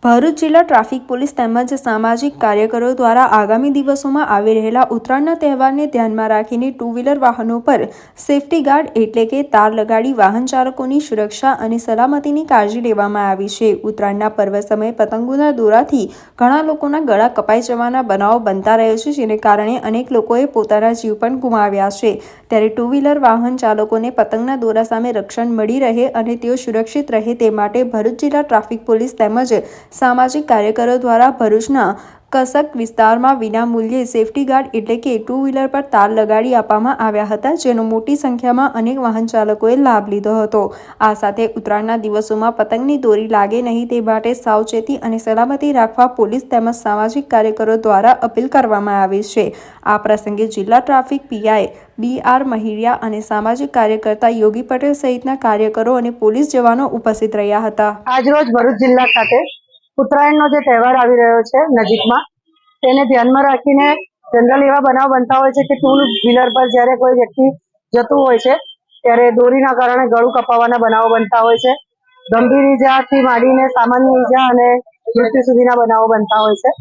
ભરૂચ જિલ્લા traffic police તેમજ સામાજિક કાર્યકરો દ્વારા આગામી દિવસોમાં આવી રહેલા ઉત્તરાયણના તહેવારને ધ્યાનમાં રાખીને ટુ વ્હીલર વાહનો પર સેફટી ગાર્ડ એટલે કે તાર લગાડી વાહન ચાલકોની સુરક્ષા અને સલામતીની કાળજી લેવામાં આવી છે। ઉત્તરાયણના પર્વ સમયે પતંગોના દોરાથી ઘણા લોકોના ગળા કપાઈ જવાના બનાવો બનતા રહે છે, જેને કારણે અનેક લોકોએ પોતાના જીવ પણ ગુમાવ્યા છે। ત્યારે ટુ વ્હીલર વાહન ચાલકોને પતંગના દોરા સામે રક્ષણ મળી રહે અને તેઓ સુરક્ષિત રહે તે માટે ભરૂચ જિલ્લા ટ્રાફિક પોલીસ તેમજ સામાજિક કાર્યકરો દ્વારા ભરૂચના કસક વિસ્તારમાં વિનામૂલ્યે સેફટી ગાર્ડ એટલે કે ટુ વ્હીલર પર તાર લગાડી આપવામાં આવ્યા હતા, જેનો મોટી સંખ્યામાં અનેક વાહન ચાલકોએ લાભ લીધો હતો। આ સાથે ઉત્તરાયણના દિવસોમાં પતંગની દોરી લાગે નહીં તે માટે સાવચેતી અને સલામતી રાખવા પોલીસ તેમજ સામાજિક કાર્યકરો દ્વારા અપીલ કરવામાં આવી છે। આ પ્રસંગે જિલ્લા ટ્રાફિક પીઆઈ BR મહિરિયા અને સામાજિક કાર્યકર્તા યોગી પટેલ સહિતના કાર્યકરો અને પોલીસ જવાનો ઉપસ્થિત રહ્યા હતા। આજરોજ ભરૂચ જિલ્લા ખાતે ઉત્તરાયણનો જે તહેવાર આવી રહ્યો છે નજીકમાં, તેને ધ્યાનમાં રાખીને જનરલ એવા બનાવ બનતા હોય છે કે ટુ વ્હીલર પર જ્યારે કોઈ વ્યક્તિ જતું હોય છે ત્યારે દોરીના કારણે ગળું કપાવવાના બનાવો બનતા હોય છે। ગંભીર ઈજાથી માંડીને સામાન્ય ઈજા અને મૃત્યુ સુધીના બનાવો બનતા હોય છે।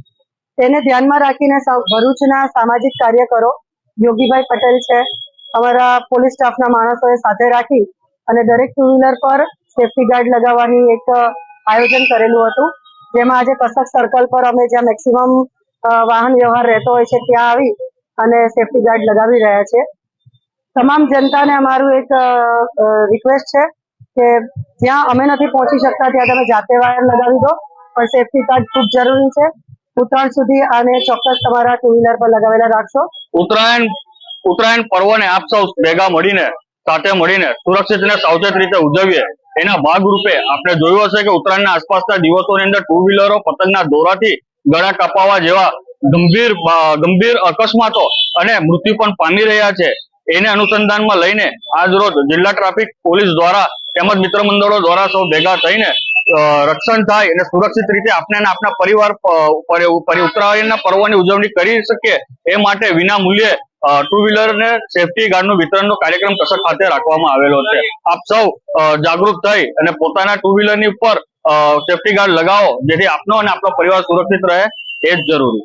તેને ધ્યાનમાં રાખીને ભરૂચના સામાજિક કાર્યકરો યોગીભાઈ પટેલ છે, અમારા પોલીસ સ્ટાફના માણસોએ સાથે રાખી અને દરેક ટુ વ્હીલર પર સેફટી ગાર્ડ લગાવવાની એક આયોજન કરેલું હતું, જેમાં આજે કસક સર્કલ પર અમે જ્યાં મેક્સિમમ વાહન વ્યવહાર રહેતો હોય છે ત્યાં આવી અને સેફટી ગાર્ડ લગાવી રહ્યા છે। તમામ જનતાને અમારું એક રિક્વેસ્ટ છે કે જ્યાં અમે નથી પહોંચી શકતા ત્યાં તમે જાતે વાહન લગાવી દો, પણ સેફટી ગાર્ડ ખૂબ જરૂરી છે। ઉત્તરાયણ સુધી આને ચોક્કસ તમારા ટુ વ્હીલર પર લગાવેલા રાખશો। ઉત્તરાયણ પર્વને આપ સૌ ભેગા મળીને સાથે મળીને સુરક્ષિત અને સાવચેત રીતે ઉજવીએ, એના ભાગરૂપે આપણે જોયું હશે કે ઉત્તરાયણના આસપાસના દિવસોની અંદર ટુ વ્હીલરો પતંગના દોરાથી ગળા કપાવા જેવા ગંભીર અકસ્માતો અને મૃત્યુ પણ પામી રહ્યા છે। એને અનુસંધાનમાં લઈને આજ રોજ જિલ્લા ટ્રાફિક પોલીસ દ્વારા તેમજ મિત્ર મંડળો દ્વારા સૌ ભેગા થઈને રક્ષણ થાય અને સુરક્ષિત રીતે આપણે આપણા પરિવાર ઉત્તરાયણના પર્વની ઉજવણી કરી શકીએ એ માટે વિના મૂલ્યે ટુ વ્હીલર ને સેફટી ગાર્ડનું વિતરણનો કાર્યક્રમ કસક ખાતે રાખવામાં આવેલો છે। આપ સૌ જાગૃત થઈ અને પોતાના ટુ વ્હીલરની ઉપર સેફટી ગાર્ડ લગાવો, જેથી આપનો અને આપણો પરિવાર સુરક્ષિત રહે, એ જ જરૂરી।